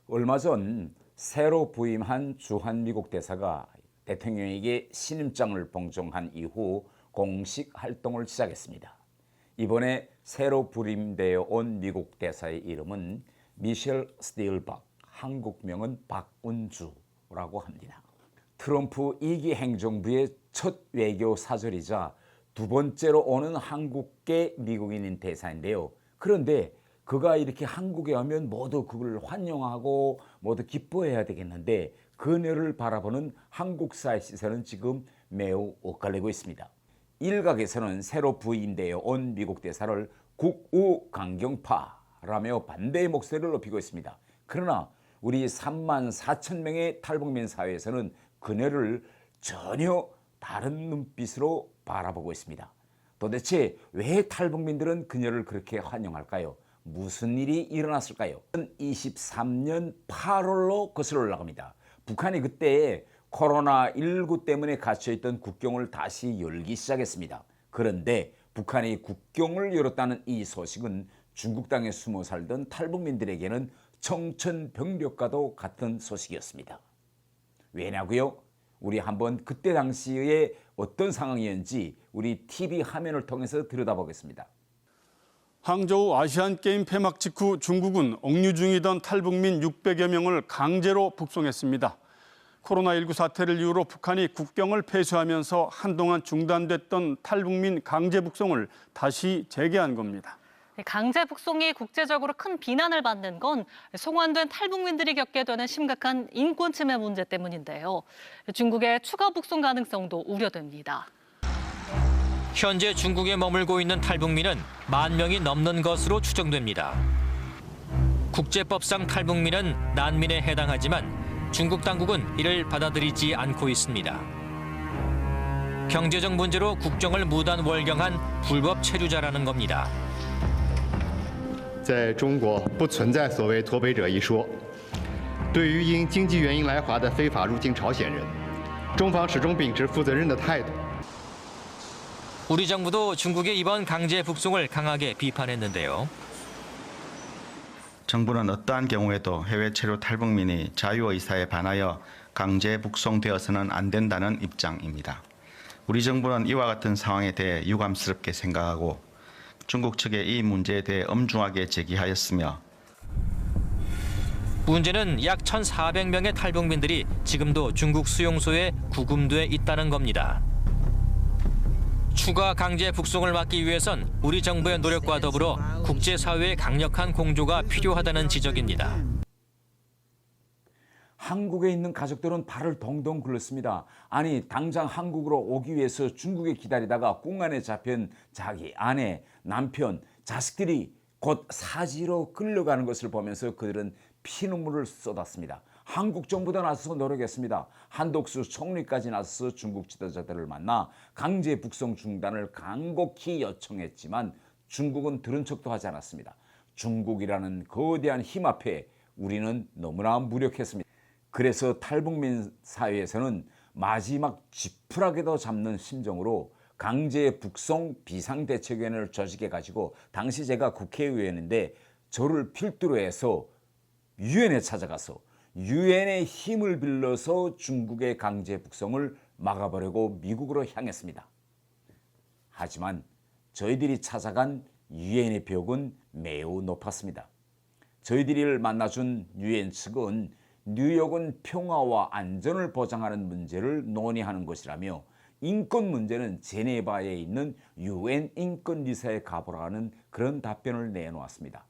얼마 전 새로 부임한 주한 미국 대사가 대통령에게 신임장을 봉정한 이후 공식 활동을 시작했습니다. 이번에 새로 부임되어 온 미국 대사의 이름은 미셸 스틸박, 한국명은 박운주라고 합니다. 트럼프 2기 행정부의 첫 외교 사절이자 두 번째로 오는 한국계 미국인인 대사인데요. 그런데 그가 이렇게 한국에 오면 모두 그걸 환영하고 모두 기뻐해야 되겠는데 그녀를 바라보는 한국사의 시선은 지금 매우 엇갈리고 있습니다. 일각에서는 새로 부임되어 온 미국 대사를 국우 강경파라며 반대의 목소리를 높이고 있습니다. 그러나 우리 3만 4천 명의 탈북민 사회에서는 그녀를 전혀 다른 눈빛으로 바라보고 있습니다. 도대체 왜 탈북민들은 그녀를 그렇게 환영할까요? 무슨 일이 일어났을까요? 2023년 8월로 거슬러 올라갑니다. 북한이 그때 코로나19 때문에 갇혀있던 국경을 다시 열기 시작했습니다. 그런데 북한이 국경을 열었다는 이 소식은 중국 땅에 숨어 살던 탈북민들에게는 청천벽력과도 같은 소식이었습니다. 왜냐고요? 우리 한번 그때 당시에 어떤 상황이었는지 우리 TV 화면을 통해서 들여다보겠습니다. 항저우 아시안게임 폐막 직후 중국은 억류 중이던 탈북민 600여 명을 강제로 북송했습니다. 코로나19 사태를 이유로 북한이 국경을 폐쇄하면서 한동안 중단됐던 탈북민 강제 북송을 다시 재개한 겁니다. 강제 북송이 국제적으로 큰 비난을 받는 건 송환된 탈북민들이 겪게 되는 심각한 인권 침해 문제 때문인데요. 중국의 추가 북송 가능성도 우려됩니다. 현재 중국에 머물고 있는 탈북민은 1만 명이 넘는 것으로 추정됩니다. 국제법상 탈북민은 난민에 해당하지만 중국 당국은 이를 받아들이지 않고 있습니다. 경제적 문제로 국경을 무단 월경한 불법 체류자라는 겁니다. 在中国不存在所谓脱北者一说。对于因经济原因来华的非法入境朝鲜人，中方始终秉持负责任的态度。 우리 정부도 중국의 이번 강제 북송을 강하게 비판했는데요. 정부는 어떠한 경우에도 해외 체류 탈북민이 자유의사에 반하여 강제 북송되어서는 안 된다는 입장입니다. 우리 정부는 이와 같은 상황에 대해 유감스럽게 생각하고 중국 측에 이 문제에 대해 엄중하게 제기하였으며 문제는 약 1,400명의 탈북민들이 지금도 중국 수용소에 구금돼 있다는 겁니다. 추가 강제 북송을 막기 위해선 우리 정부의 노력과 더불어 국제사회의 강력한 공조가 필요하다는 지적입니다. 한국에 있는 가족들은 발을 동동 굴렀습니다. 아니 당장 한국으로 오기 위해서 중국에 기다리다가 꿍 안에 잡힌 자기 아내, 남편, 자식들이 곧 사지로 끌려가는 것을 보면서 그들은 피눈물을 쏟았습니다. 한국 정부도 나서서 노력했습니다. 한덕수 총리까지 나서서 중국 지도자들을 만나 강제 북송 중단을 간곡히 요청했지만 중국은 들은 척도 하지 않았습니다. 중국이라는 거대한 힘 앞에 우리는 너무나 무력했습니다. 그래서 탈북민 사회에서는 마지막 지푸라기도 잡는 심정으로 강제 북송 비상대책위원회를 조직해가지고 당시 제가 국회의원인데 저를 필두로 해서 유엔에 찾아가서 유엔의 힘을 빌려서 중국의 강제 북송을 막아보려고 미국으로 향했습니다. 하지만 저희들이 찾아간 유엔의 벽은 매우 높았습니다. 저희들을 만나준 유엔 측은 뉴욕은 평화와 안전을 보장하는 문제를 논의하는 것이라며 인권 문제는 제네바에 있는 유엔 인권리사에 가보라는 그런 답변을 내놓았습니다.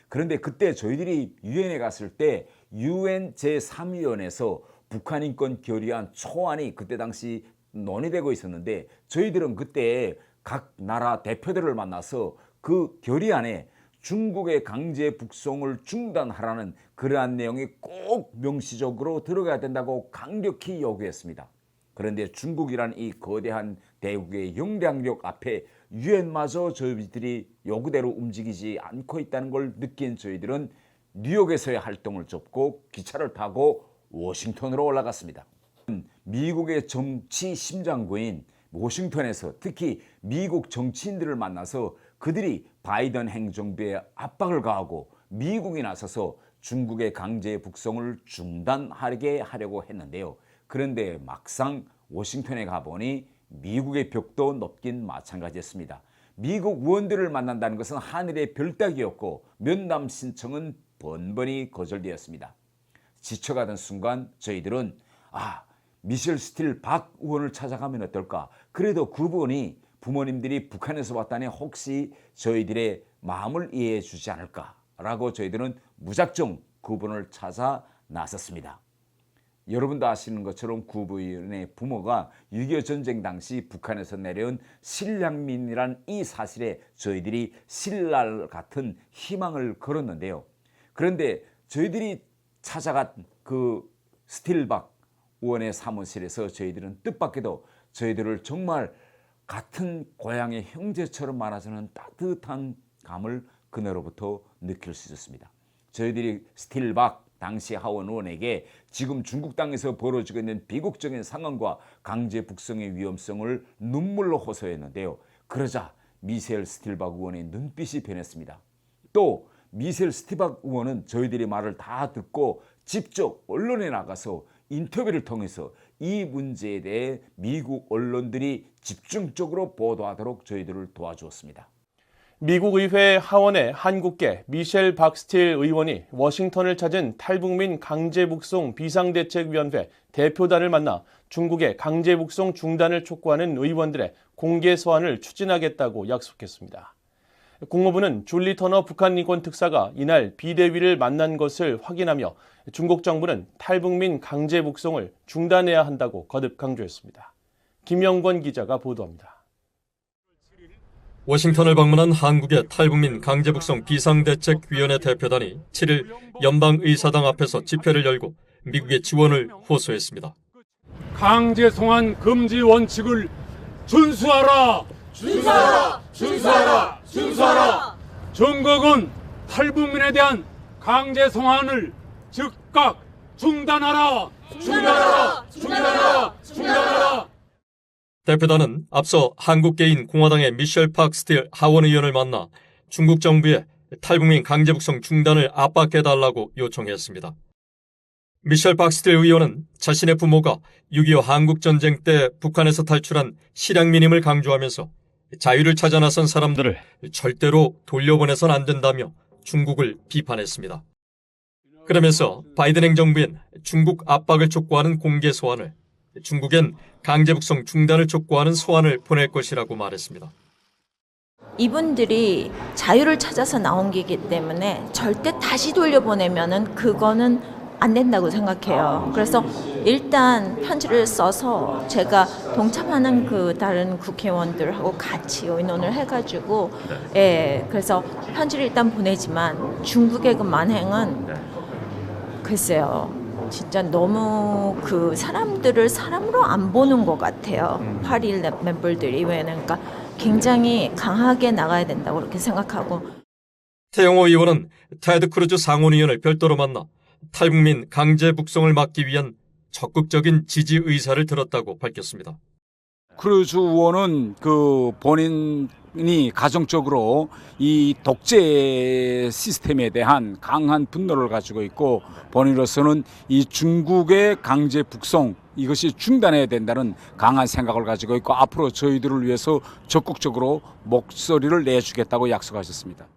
그런데 그때 저희들이 유엔에 갔을 때 유엔 제3위원회에서 북한 인권 결의안 초안이 그때 당시 논의되고 있었는데 저희들은 그때 각 나라 대표들을 만나서 그 결의안에 중국의 강제 북송을 중단하라는 그러한 내용이 꼭 명시적으로 들어가야 된다고 강력히 요구했습니다. 그런데 중국이란 이 거대한 대국의 영향력 앞에 유엔마저 저희들이 요구대로 움직이지 않고 있다는 걸 느낀 저희들은 뉴욕에서의 활동을 접고 기차를 타고 워싱턴으로 올라갔습니다. 미국의 정치 심장부인 워싱턴에서 특히 미국 정치인들을 만나서 그들이 바이든 행정부에 압박을 가하고 미국이 나서서 중국의 강제 북송을 중단하게 하려고 했는데요. 그런데 막상 워싱턴에 가보니 미국의 벽도 높긴 마찬가지였습니다. 미국 의원들을 만난다는 것은 하늘의 별 따기였고 면담 신청은 번번이 거절되었습니다. 지쳐가던 순간 저희들은 미셸 스틸 박 의원을 찾아가면 어떨까? 그래도 그분이 부모님들이 북한에서 왔다니 혹시 저희들의 마음을 이해해 주지 않을까라고 저희들은 무작정 그분을 찾아 나섰습니다. 여러분도 아시는 것처럼 구부인의 부모가 6.25 전쟁 당시 북한에서 내려온 실향민이란 이 사실에 저희들이 신랄 같은 희망을 걸었는데요. 그런데 저희들이 찾아간 그 스틸박 의원의 사무실에서 저희들은 뜻밖에도 저희들을 정말 같은 고향의 형제처럼 말하자는 따뜻한 감을 그날로부터 느낄 수 있었습니다. 저희들이 스틸박 당시 하원 의원에게 지금 중국 땅에서 벌어지고 있는 비극적인 상황과 강제 북송의 위험성을 눈물로 호소했는데요. 그러자 미셸 스틸박 의원의 눈빛이 변했습니다. 또 미셸 스틸박 의원은 저희들의 말을 다 듣고 직접 언론에 나가서 인터뷰를 통해서 이 문제에 대해 미국 언론들이 집중적으로 보도하도록 저희들을 도와주었습니다. 미국 의회 하원의 한국계 미셸 박스틸 의원이 워싱턴을 찾은 탈북민 강제북송 비상대책위원회 대표단을 만나 중국의 강제북송 중단을 촉구하는 의원들의 공개 소환을 추진하겠다고 약속했습니다. 국무부는 줄리 터너 북한 인권 특사가 이날 비대위를 만난 것을 확인하며 중국 정부는 탈북민 강제북송을 중단해야 한다고 거듭 강조했습니다. 김영권 기자가 보도합니다. 워싱턴을 방문한 한국의 탈북민 강제북송 비상대책위원회 대표단이 7일 연방의사당 앞에서 집회를 열고 미국의 지원을 호소했습니다. 강제 송환 금지 원칙을 준수하라! 준수하라! 준수하라! 준수하라! 중국은 탈북민에 대한 강제 송환을 즉각 중단하라! 중단하라! 중단하라! 중단하라! 대표단은 앞서 한국계인 공화당의 미셸 박스틸 하원 의원을 만나 중국 정부에 탈북민 강제북송 중단을 압박해달라고 요청했습니다. 미셸 박스틸 의원은 자신의 부모가 6.25 한국전쟁 때 북한에서 탈출한 실향민임을 강조하면서 자유를 찾아 나선 사람들을 절대로 돌려보내선 안 된다며 중국을 비판했습니다. 그러면서 바이든 행정부엔 중국 압박을 촉구하는 공개 소환을, 중국엔 강제북송 중단을 촉구하는 소환을 보낼 것이라고 말했습니다. 이분들이 자유를 찾아서 나온 게이기 때문에 절대 다시 돌려보내면은 그거는 안 된다고 생각해요. 그래서 일단 편지를 써서 제가 동참하는 그 다른 국회의원들하고 같이 의논을 해가지고 그래서 편지를 일단 보내지만 중국의 그 만행은 글쎄요. 진짜 너무 그 사람들을 사람으로 안 보는 것 같아요. 8.1 멤버들이. 그러니까 굉장히 강하게 나가야 된다고 그렇게 생각하고. 태영호 의원은 테드 크루즈 상원의원을 별도로 만나 탈북민 강제 북송을 막기 위한 적극적인 지지 의사를 들었다고 밝혔습니다. 크루즈 의원은 그 본인이 가정적으로 이 독재 시스템에 대한 강한 분노를 가지고 있고 본인으로서는 이 중국의 강제 북송 이것이 중단해야 된다는 강한 생각을 가지고 있고 앞으로 저희들을 위해서 적극적으로 목소리를 내주겠다고 약속하셨습니다.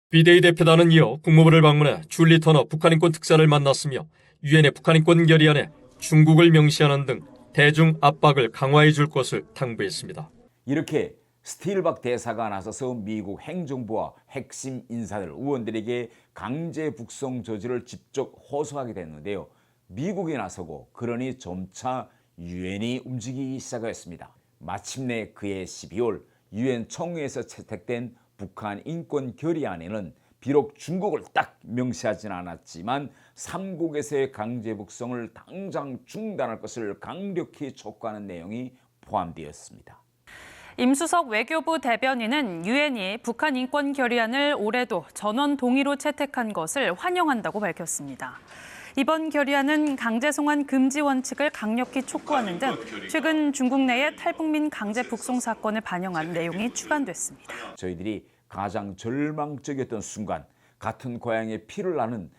비대위 대표단은 이어 국무부를 방문해 줄리 터너 북한인권 특사를 만났으며 유엔의 북한인권 결의안에 중국을 명시하는 등 대중 압박을 강화해 줄 것을 당부했습니다. 이렇게 스틸박 대사가 나서서 미국 행정부와 핵심 인사들, 의원들에게 강제 북송 저지를 직접 호소하게 됐는데요. 미국이 나서고 그러니 점차 유엔이 움직이기 시작했습니다. 마침내 그해 12월 유엔 총회에서 채택된 북한 인권 결의안에는 비록 중국을 딱 명시하지는 않았지만 3국에서의 강제 북송을 당장 중단할 것을 강력히 촉구하는 내용이 포함되었습니다. 임수석 외교부 대변인은 유엔이 북한 인권 결의안을 올해도 전원 동의로 채택한 것을 환영한다고 밝혔습니다. 이번 결의안은 강제 송환 금지 원칙을 강력히 촉구하는 등 최근 중국 내의 탈북민 강제 북송 사건을 반영한 내용이 추가됐습니다. 저희들이 가장 절망적이었던 순간 같은 고향의 피를 나는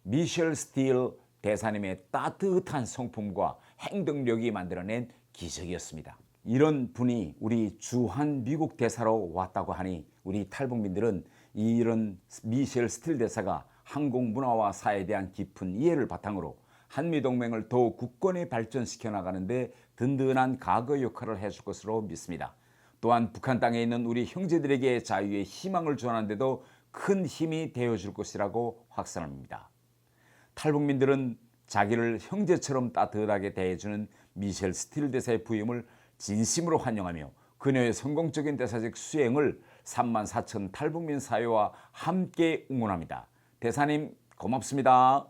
미셸 스틸 대사님의 따뜻한 성품과 행동력이 만들어낸 기적이었습니다. 이런 분이 우리 주한 미국 대사로 왔다고 하니 우리 탈북민들은 이런 미셸 스틸 대사가 한국 문화와 사회에 대한 깊은 이해를 바탕으로 한미동맹을 더욱 굳건히 발전시켜 나가는데 든든한 가거 역할을 해줄 것으로 믿습니다. 또한 북한 땅에 있는 우리 형제들에게 자유의 희망을 전하는 데도 큰 힘이 되어줄 것이라고 확신합니다. 탈북민들은 자기를 형제처럼 따뜻하게 대해주는 미셸 스틸 대사의 부임을 진심으로 환영하며 그녀의 성공적인 대사직 수행을 34,000 탈북민 사회와 함께 응원합니다. 대사님 고맙습니다.